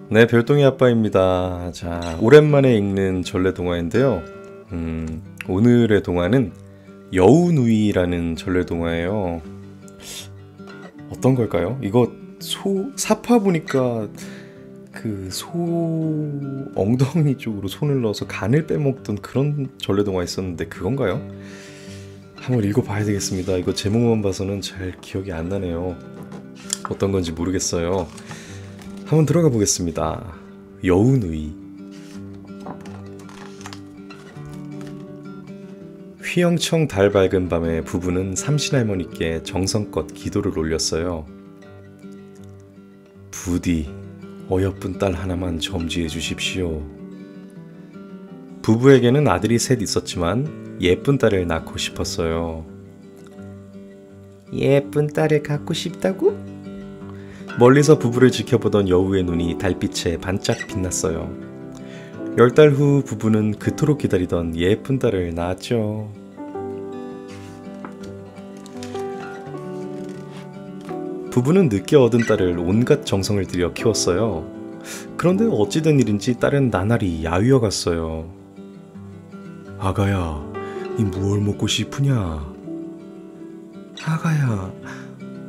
네, 별똥이 아빠입니다. 자, 오랜만에 읽는 전래 동화인데요. 오늘의 동화는 여우누이라는 전래 동화예요. 어떤 걸까요? 이거 사파 보니까 그 소 엉덩이 쪽으로 손을 넣어서 간을 빼먹던 그런 전래 동화 있었는데 그건가요? 한번 읽어봐야 되겠습니다. 이거 제목만 봐서는 잘 기억이 안 나네요. 어떤 건지 모르겠어요. 한번 들어가 보겠습니다. 여우누이. 휘영청 달 밝은 밤에 부부는 삼신할머니께 정성껏 기도를 올렸어요. 부디 어여쁜 딸 하나만 점지해 주십시오. 부부에게는 아들이 셋 있었지만 예쁜 딸을 낳고 싶었어요. 예쁜 딸을 갖고 싶다고? 멀리서 부부를 지켜보던 여우의 눈이 달빛에 반짝 빛났어요. 10달 후 부부는 그토록 기다리던 예쁜 딸을 낳았죠. 부부는 늦게 얻은 딸을 온갖 정성을 들여 키웠어요. 그런데 어찌된 일인지 딸은 나날이 야위어 갔어요. 아가야, 이 무얼 먹고 싶으냐? 아가야,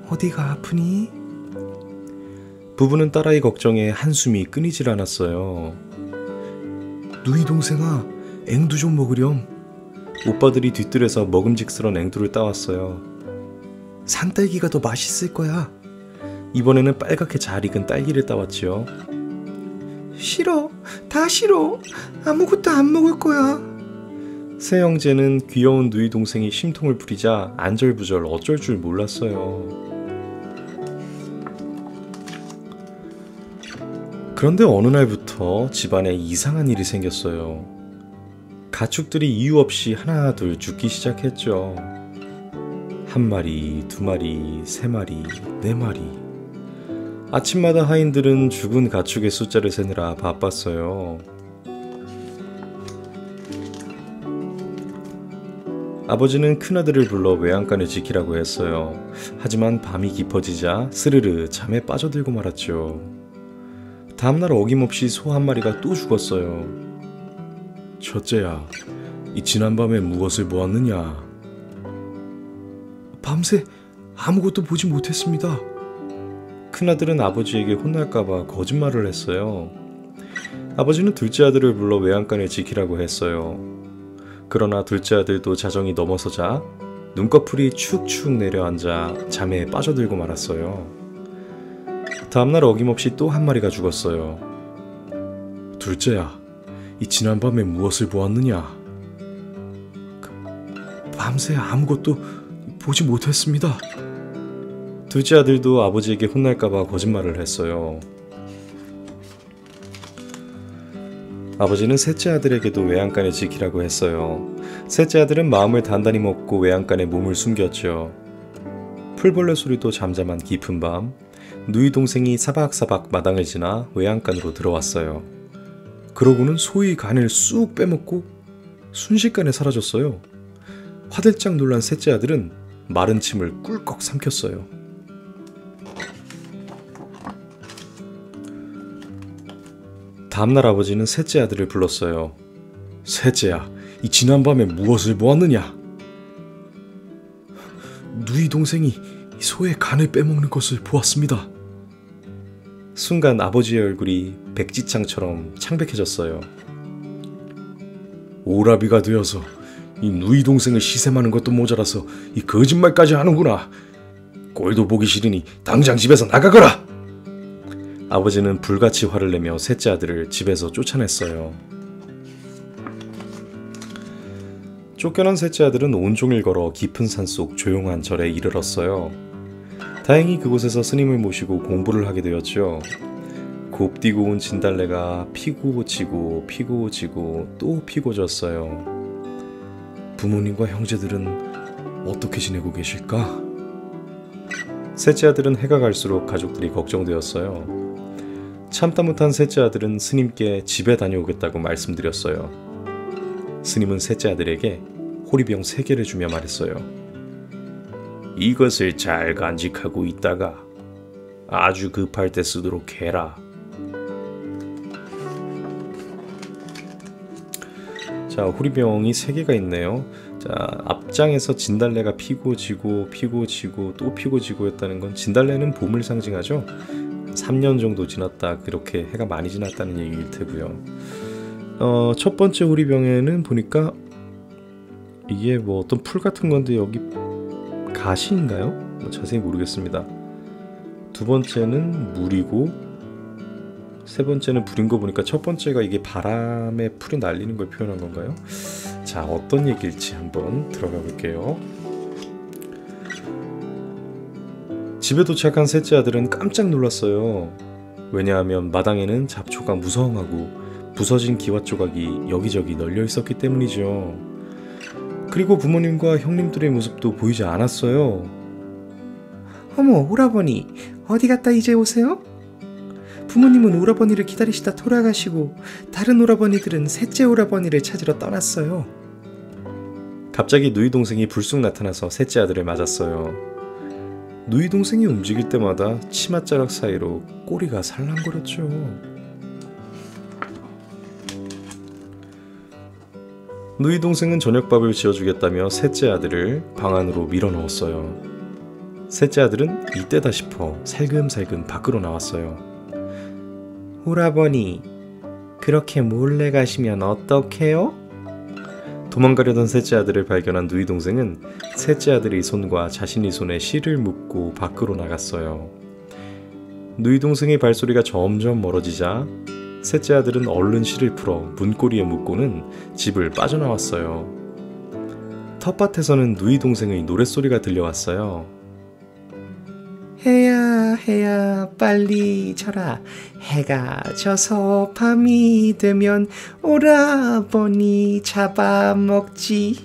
어디가 아프니? 부부는 딸아이 걱정에 한숨이 끊이질 않았어요. 누이 동생아, 앵두 좀 먹으렴. 오빠들이 뒤뜰에서 먹음직스런 앵두를 따왔어요. 산딸기가 더 맛있을 거야. 이번에는 빨갛게 잘 익은 딸기를 따왔지요. 싫어, 다 싫어. 아무것도 안 먹을 거야. 새 형제는 귀여운 누이 동생이 심통을 부리자 안절부절 어쩔 줄 몰랐어요. 그런데 어느 날부터 집안에 이상한 일이 생겼어요. 가축들이 이유 없이 하나 둘 죽기 시작했죠. 한 마리, 두 마리, 세 마리, 네 마리. 아침마다 하인들은 죽은 가축의 숫자를 세느라 바빴어요. 아버지는 큰아들을 불러 외양간을 지키라고 했어요. 하지만 밤이 깊어지자 스르르 잠에 빠져들고 말았죠. 다음날 어김없이 소 한 마리가 또 죽었어요. 첫째야, 이 지난밤에 무엇을 보았느냐? 밤새 아무것도 보지 못했습니다. 큰아들은 아버지에게 혼날까봐 거짓말을 했어요. 아버지는 둘째 아들을 불러 외양간을 지키라고 했어요. 그러나 둘째 아들도 자정이 넘어서자 눈꺼풀이 축축 내려앉아 잠에 빠져들고 말았어요. 다음날 어김없이 또 한 마리가 죽었어요. 둘째야, 이 지난밤에 무엇을 보았느냐? 밤새 아무것도 보지 못했습니다. 둘째 아들도 아버지에게 혼날까봐 거짓말을 했어요. 아버지는 셋째 아들에게도 외양간을 지키라고 했어요. 셋째 아들은 마음을 단단히 먹고 외양간에 몸을 숨겼죠. 풀벌레 소리도 잠잠한 깊은 밤, 누이 동생이 사박사박 마당을 지나 외양간으로 들어왔어요. 그러고는 소의 간을 쑥 빼먹고 순식간에 사라졌어요. 화들짝 놀란 셋째 아들은 마른 침을 꿀꺽 삼켰어요. 다음날 아버지는 셋째 아들을 불렀어요. 셋째야, 이 지난밤에 무엇을 보았느냐? 누이 동생이 소의 간을 빼먹는 것을 보았습니다. 순간 아버지의 얼굴이 백지창처럼 창백해졌어요. 오라비가 되어서 이 누이 동생을 시샘하는 것도 모자라서 이 거짓말까지 하는구나. 꼴도 보기 싫으니 당장 집에서 나가거라. 아버지는 불같이 화를 내며 셋째 아들을 집에서 쫓아냈어요. 쫓겨난 셋째 아들은 온종일 걸어 깊은 산속 조용한 절에 이르렀어요. 다행히 그곳에서 스님을 모시고 공부를 하게 되었죠. 곱디고 온 진달래가 피고 지고 피고 지고 또 피고 졌어요. 부모님과 형제들은 어떻게 지내고 계실까? 셋째 아들은 해가 갈수록 가족들이 걱정되었어요. 참다 못한 셋째 아들은 스님께 집에 다녀오겠다고 말씀드렸어요. 스님은 셋째 아들에게 호리병 3개를 주며 말했어요. 이것을 잘 간직하고 있다가 아주 급할 때 쓰도록 해라. 자, 호리병이 3개가 있네요. 자, 앞장에서 진달래가 피고 지고 피고 지고 또 피고 지고 했다는 건 진달래는 봄을 상징하죠. 3년 정도 지났다, 그렇게 해가 많이 지났다는 얘기일 테고요. 첫 번째 호리병에는 보니까 이게 뭐 어떤 풀 같은 건데 여기 가시인가요? 뭐 자세히 모르겠습니다. 두 번째는 물이고 세 번째는 불인 거 보니까 첫 번째가 이게 바람에 풀이 날리는 걸 표현한 건가요? 자, 어떤 얘기일지 한번 들어가 볼게요. 집에 도착한 셋째 아들은 깜짝 놀랐어요. 왜냐하면 마당에는 잡초가 무성하고 부서진 기와 조각이 여기저기 널려 있었기 때문이죠. 그리고 부모님과 형님들의 모습도 보이지 않았어요. 어머, 오라버니, 어디 갔다 이제 오세요? 부모님은 오라버니를 기다리시다 돌아가시고 다른 오라버니들은 셋째 오라버니를 찾으러 떠났어요. 갑자기 누이 동생이 불쑥 나타나서 셋째 아들을 맞았어요. 누이 동생이 움직일 때마다 치맛자락 사이로 꼬리가 살랑거렸죠. 누이 동생은 저녁밥을 지어주겠다며 셋째 아들을 방 안으로 밀어넣었어요. 셋째 아들은 이때다 싶어 살금살금 밖으로 나왔어요. 오라버니, 그렇게 몰래 가시면 어떡해요? 도망가려던 셋째 아들을 발견한 누이 동생은 셋째 아들의 손과 자신의 손에 실을 묶고 밖으로 나갔어요. 누이 동생의 발소리가 점점 멀어지자 셋째 아들은 얼른 실을 풀어 문고리에 묶고는 집을 빠져나왔어요. 텃밭에서는 누이 동생의 노랫소리가 들려왔어요. 해야 해야 빨리 져라. 해가 져서 밤이 되면 오라버니 잡아먹지.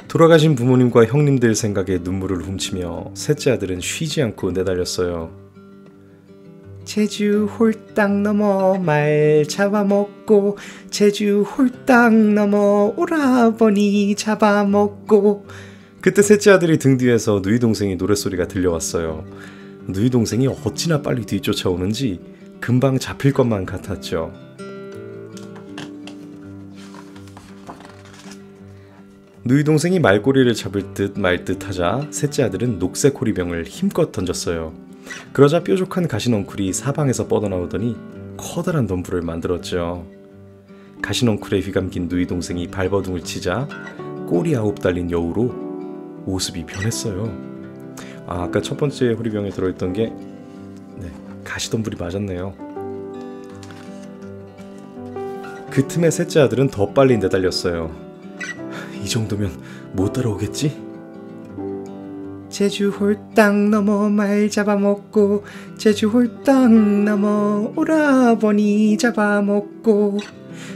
돌아가신 부모님과 형님들 생각에 눈물을 훔치며 셋째 아들은 쉬지 않고 내달렸어요. 제주 홀딱 넘어 말 잡아먹고 제주 홀딱 넘어 오라버니 잡아먹고. 그때 셋째 아들이 등 뒤에서 누이 동생의 노랫소리가 들려왔어요. 누이 동생이 어찌나 빨리 뒤쫓아오는지 금방 잡힐 것만 같았죠. 누이 동생이 말꼬리를 잡을 듯 말 듯 하자 셋째 아들은 녹색 호리병을 힘껏 던졌어요. 그러자 뾰족한 가시넝쿨이 사방에서 뻗어나오더니 커다란 덤불을 만들었죠. 가시넝쿨에 휘감긴 누이 동생이 발버둥을 치자 꼬리 9 달린 여우로 모습이 변했어요. 아까 첫 번째 호리병에 들어있던 게 가시덤불이 맞았네요. 그 틈에 셋째 아들은 더 빨리 내달렸어요. 이 정도면 못 따라오겠지? 제주 홀딱 넘어 말 잡아먹고 제주 홀딱 넘어 오라버니 잡아먹고.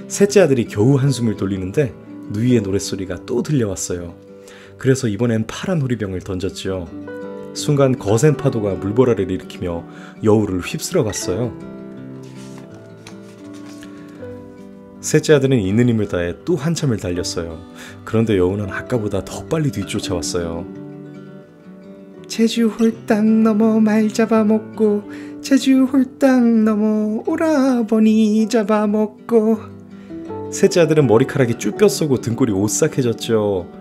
셋째 아들이 겨우 한숨을 돌리는데 누이의 노랫소리가 또 들려왔어요. 그래서 이번엔 파란 호리병을 던졌지요. 순간 거센 파도가 물보라를 일으키며 여우를 휩쓸어 갔어요. 셋째 아들은 있는 힘을 다해 또 한참을 달렸어요. 그런데 여우는 아까보다 더 빨리 뒤쫓아왔어요. 제주 홀딱 넘어 말 잡아먹고 제주 홀딱 넘어 오라버니 잡아먹고. 셋째 아들은 머리카락이 쭉 뼛서고 등골이 오싹해졌죠.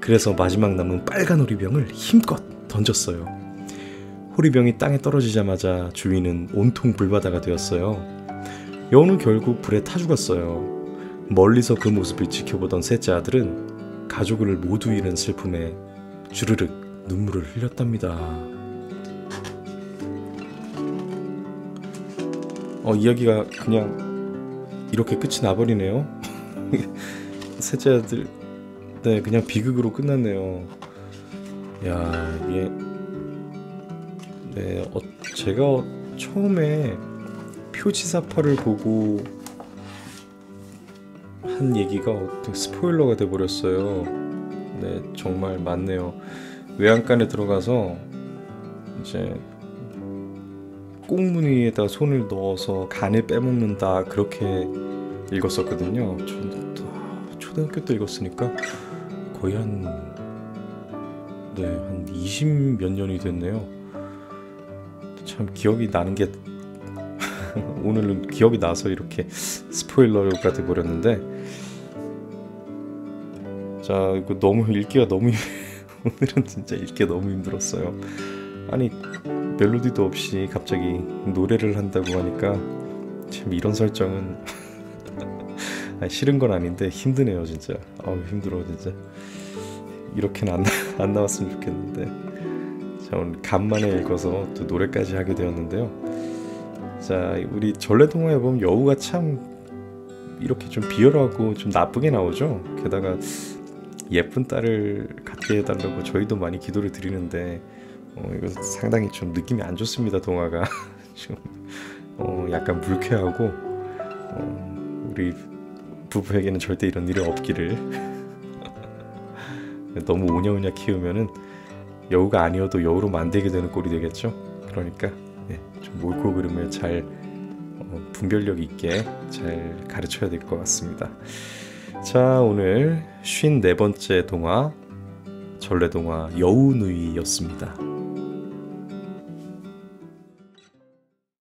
그래서 마지막 남은 빨간 호리병을 힘껏 던졌어요. 호리병이 땅에 떨어지자마자 주위는 온통 불바다가 되었어요. 여우는 결국 불에 타 죽었어요. 멀리서 그 모습을 지켜보던 셋째 아들은 가족을 모두 잃은 슬픔에 주르륵 눈물을 흘렸답니다. 이야기가 그냥 이렇게 끝이 나버리네요. 셋째 아들 그냥 비극으로 끝났네요. 야, 이게 제가 처음에 표지사파를 보고 한 얘기가 스포일러가 돼버렸어요. 네, 정말 맞네요. 외양간에 들어가서 이제 꽁무니에다 손을 넣어서 간을 빼먹는다, 그렇게 읽었었거든요. 저는 초등학교 때 읽었으니까 거의 한 20몇 년이 됐네요. 참 기억이 나는 게 오늘은 기억이 나서 이렇게 스포일러가 돼버렸는데, 자 이거 너무 읽기가 너무 오늘은 진짜 읽기가 너무 힘들었어요. 아니 멜로디도 없이 갑자기 노래를 한다고 하니까 참 이런 설정은 아니, 싫은 건 아닌데 힘드네요 진짜. 아우 힘들어 진짜. 이렇게는 안 나왔으면 좋겠는데. 자 오늘 간만에 읽어서 또 노래까지 하게 되었는데요. 자 우리 전래동화에 보면 여우가 참 이렇게 좀 비열하고 좀 나쁘게 나오죠. 게다가 예쁜 딸을 갖게 해달라고 저희도 많이 기도를 드리는데 이거 상당히 좀 느낌이 안 좋습니다. 동화가 좀 약간 불쾌하고 우리 부부에게는 절대 이런 일이 없기를. 너무 오냐오냐 키우면은 여우가 아니어도 여우로 만들게 되는 꼴이 되겠죠. 그러니까 좀 옳고 그름을 잘 분별력 있게 잘 가르쳐야 될 것 같습니다. 자 오늘 54번째 동화 전래동화 여우누이였습니다.